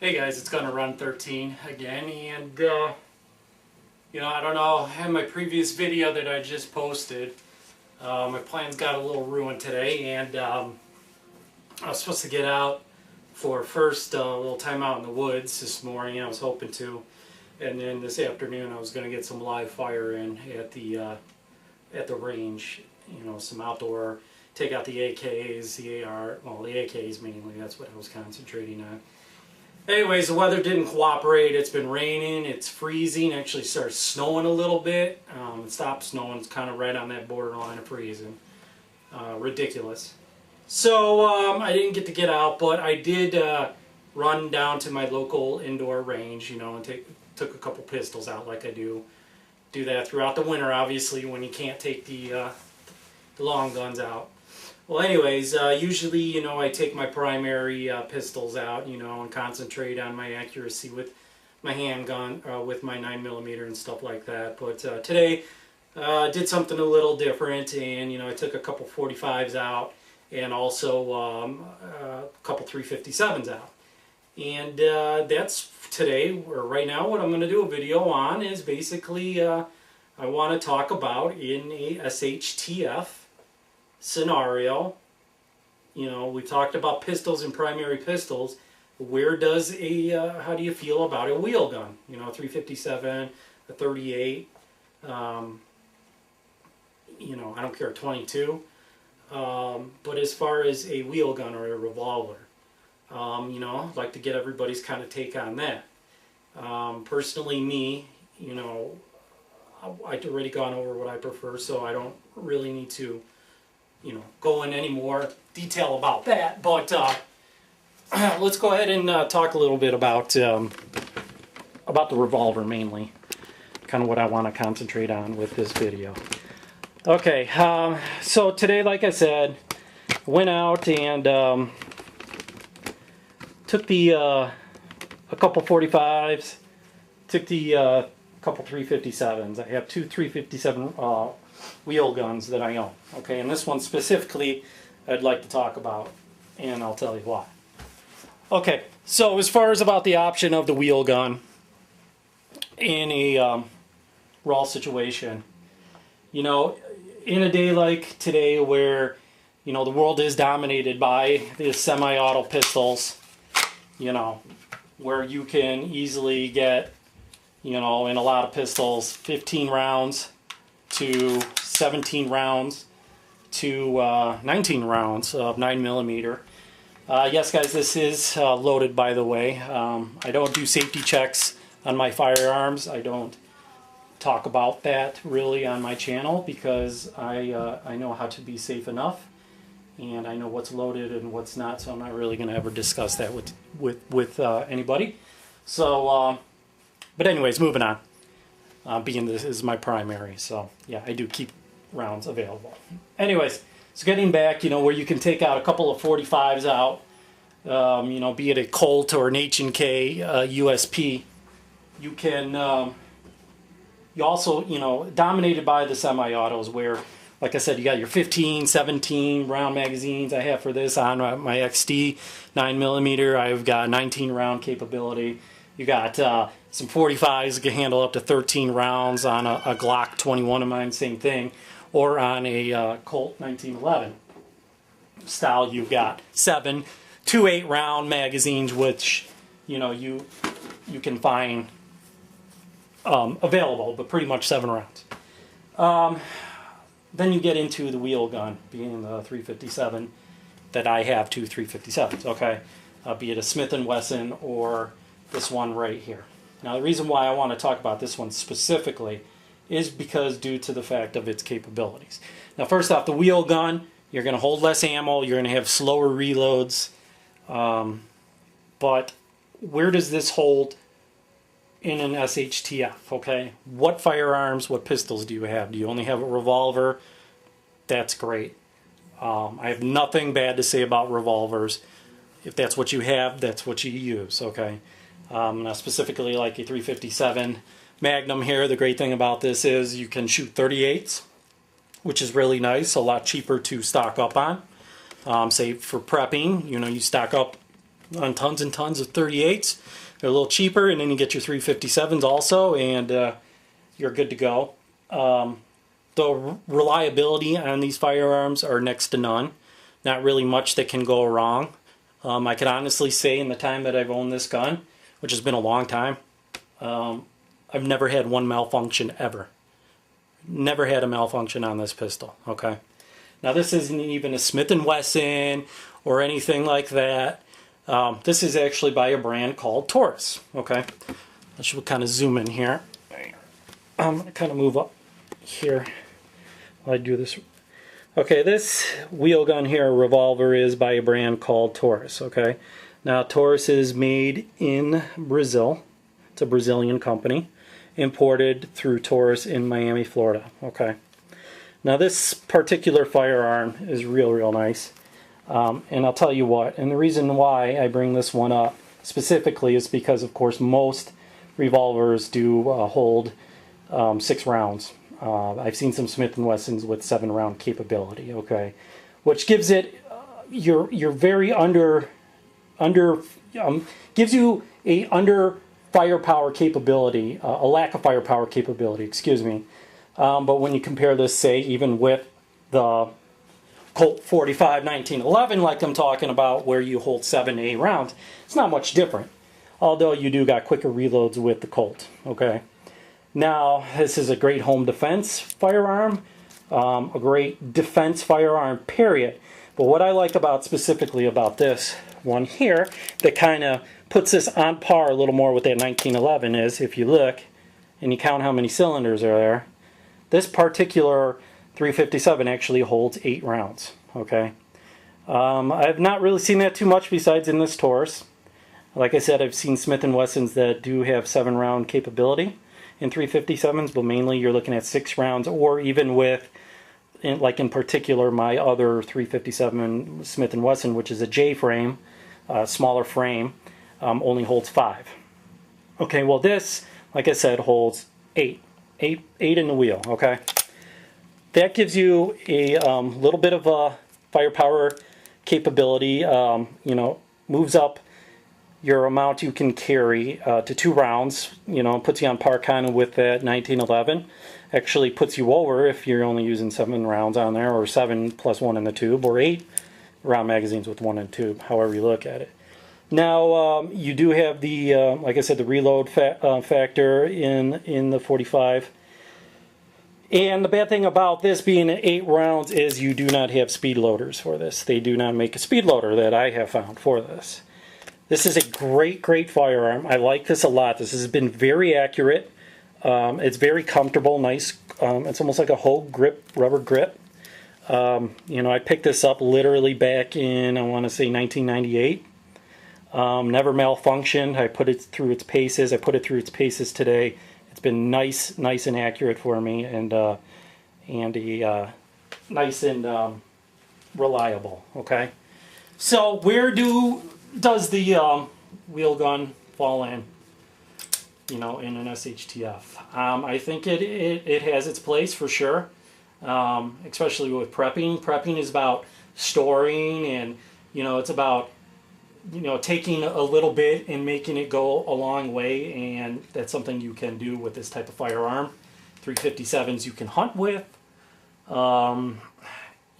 Hey guys, it's Gonna Run 13 again, and I don't know, in my previous video that I just posted, my plans got a little ruined today, and I was supposed to get out for first a little time out in the woods this morning. I was hoping to, and then this afternoon I was going to get some live fire in at the range. You know, some outdoor, take out the AKs, the AR, well, the AKs mainly. That's what I was concentrating on. Anyways, the weather didn't cooperate. It's been raining, it's freezing, actually started snowing a little bit. It stopped snowing, it's kind of right on that borderline of freezing. Ridiculous. So I didn't get to get out, but I did run down to my local indoor range, you know, and took a couple pistols out like I do that throughout the winter, obviously, when you can't take the long guns out. Well, anyways, usually, you know, I take my primary pistols out, you know, and concentrate on my accuracy with my handgun, with my 9mm and stuff like that. But today, did something a little different, and, you know, I took a couple 45s out, and also a couple 357s out. And that's today, or right now, what I'm going to do a video on is basically, I want to talk about in a SHTF scenario. You know, we talked about pistols and primary pistols. Where does how do you feel about a wheel gun? You know, a 357, a 38, you know, I don't care, 22. But as far as a wheel gun or a revolver, you know, I'd like to get everybody's kind of take on that. Personally, me, you know, I've already gone over what I prefer, so I don't really need to, you know, go in any more detail about that. But let's go ahead and talk a little bit about the revolver mainly. Kind of what I want to concentrate on with this video. Okay, so today, like I said, went out and took a couple 45s, took the couple 357s. I have two 357 wheel guns that I own. Okay, and this one specifically I'd like to talk about, and I'll tell you why. Okay, so as far as about the option of the wheel gun in a raw situation, you know, in a day like today where, you know, the world is dominated by the semi-auto pistols, you know, where you can easily get, you know, in a lot of pistols, 15 rounds to 17 rounds to 19 rounds of 9mm. Yes, guys, this is loaded, by the way. I don't do safety checks on my firearms. I don't talk about that really on my channel because I know how to be safe enough, and I know what's loaded and what's not, so I'm not really going to ever discuss that with anybody. So, but anyways, moving on. Being this is my primary, so yeah, I do keep rounds available. Anyways, so getting back, you know, where you can take out a couple of 45s out, you know, be it a Colt or an H&K USP, you can, you also, you know, dominated by the semi-autos where, like I said, you got your 15, 17 round magazines. I have for this on my XD 9mm. I've got 19 round capability. You got some 45s that can handle up to 13 rounds on a Glock 21 of mine, same thing, or on a Colt 1911 style. You've got 7 2 8-round magazines, which, you know, you can find available, but pretty much 7 rounds. Then you get into the wheel gun, being the 357 that I have, two 357s. Okay, be it a Smith & Wesson or this one right here. Now, the reason why I want to talk about this one specifically is because due to the fact of its capabilities. Now, first off, the wheel gun, you're going to hold less ammo, you're going to have slower reloads, but where does this hold in an SHTF, okay? What firearms, what pistols do you have? Do you only have a revolver? That's great. I have nothing bad to say about revolvers. If that's what you have, that's what you use, okay? Now specifically like a 357 Magnum here, the great thing about this is you can shoot 38s, which is really nice, a lot cheaper to stock up on. Say for prepping, you know, you stock up on tons and tons of 38s. They're a little cheaper, and then you get your 357s also, and you're good to go. The reliability on these firearms are next to none. Not really much that can go wrong. I can honestly say in the time that I've owned this gun, which has been a long time, I've never had one malfunction ever. Never had a malfunction on this pistol, okay? Now this isn't even a Smith & Wesson or anything like that. This is actually by a brand called Taurus, okay? I should kind of zoom in here. I'm going to kind of move up here while I do this. Okay, this wheel gun here, Revolver, is by a brand called Taurus, okay? Now Taurus is made in Brazil. It's a Brazilian company, imported through Taurus in Miami, Florida, okay? Now this particular firearm is real nice. And I'll tell you what, and the reason why I bring this one up specifically is because, of course, most revolvers do hold 6 rounds. I've seen some Smith & Wessons with 7-round capability, okay? Which gives it, you're very gives you a under firepower capability, a lack of firepower capability, excuse me. But when you compare this, say, even with the Colt 45 1911, like I'm talking about, where you hold 7 to 8 rounds, it's not much different. Although you do got quicker reloads with the Colt, okay? Now, this is a great home defense firearm, a great defense firearm, period. But what I like about specifically about this one here that kind of puts this on par a little more with that 1911 is, if you look and you count how many cylinders are there, this particular 357 actually holds 8 rounds, okay? I've not really seen that too much besides in this Taurus. Like I said, I've seen Smith & Wessons that do have 7-round capability in 357s, but mainly you're looking at 6 rounds, or even with, like in particular, my other 357 Smith & Wesson, which is a J frame, smaller frame, only holds 5. Okay, well this, like I said, holds 8 in the wheel, okay? That gives you a little bit of a firepower capability, you know, moves up your amount you can carry to 2 rounds, you know, puts you on par kind of with that 1911. Actually puts you over if you're only using 7 rounds on there, or 7 plus 1 in the tube, or 8 round magazines with 1 in the tube, however you look at it. Now, you do have the, like I said, the reload factor in the 45. And the bad thing about this being 8 rounds is you do not have speed loaders for this. They do not make a speed loader that I have found for this. This is a great firearm. I like this a lot. This has been very accurate. It's very comfortable, nice. It's almost like a Hogue grip, rubber grip. You know, I picked this up literally back in, I want to say, 1998. Never malfunctioned. I put it through its paces. I put it through its paces today. It's been nice and accurate for me, and nice and reliable. Okay, so where does the wheel gun fall in? You know, in an SHTF. I think it has its place for sure, especially with prepping. Prepping is about storing, and you know, it's about, you know, taking a little bit and making it go a long way, and that's something you can do with this type of firearm. 357s you can hunt with.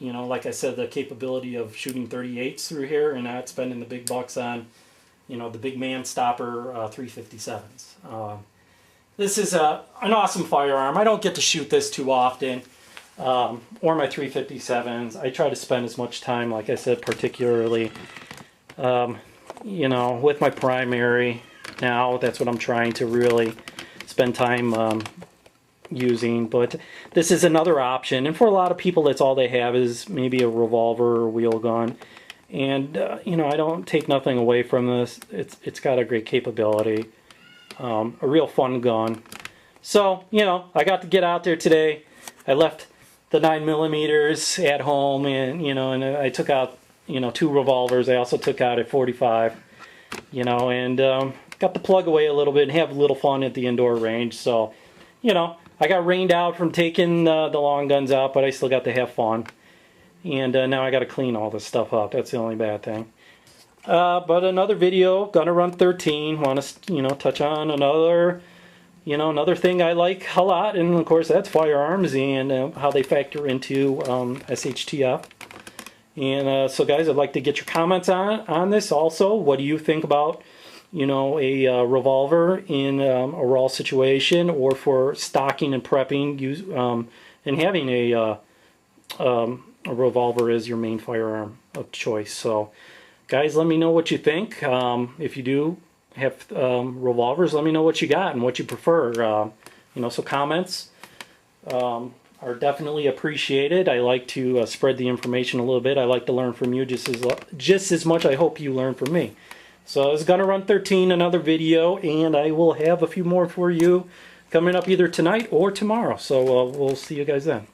You know, like I said, the capability of shooting 38s through here and not spending the big bucks on, you know, the big man stopper 357s. This is an awesome firearm. I don't get to shoot this too often, or my 357s. I try to spend as much time, like I said, particularly you know, with my primary now. That's what I'm trying to really spend time using. But this is another option, and for a lot of people, that's all they have is maybe a revolver or wheel gun. And you know, I don't take nothing away from this. It's got a great capability, a real fun gun. So you know, I got to get out there today. I left the 9mm at home, and you know, and I took out, you know, 2 revolvers. I also took out a 45, you know, and got to plug away a little bit and have a little fun at the indoor range. So, you know, I got rained out from taking the long guns out, but I still got to have fun. And now I got to clean all this stuff up. That's the only bad thing. But another video, gonna run 13. Want to touch on another thing I like a lot, and of course that's firearms and how they factor into SHTF. And so guys, I'd like to get your comments on this also. What do you think about a revolver in a raw situation, or for stocking and prepping, and having a revolver as your main firearm of choice? So guys, let me know what you think. If you do have revolvers, let me know what you got and what you prefer. So comments are definitely appreciated. I like to spread the information a little bit. I like to learn from you just as much. I hope you learn from me. So it's gonna run 13, another video, and I will have a few more for you coming up either tonight or tomorrow. So we'll see you guys then.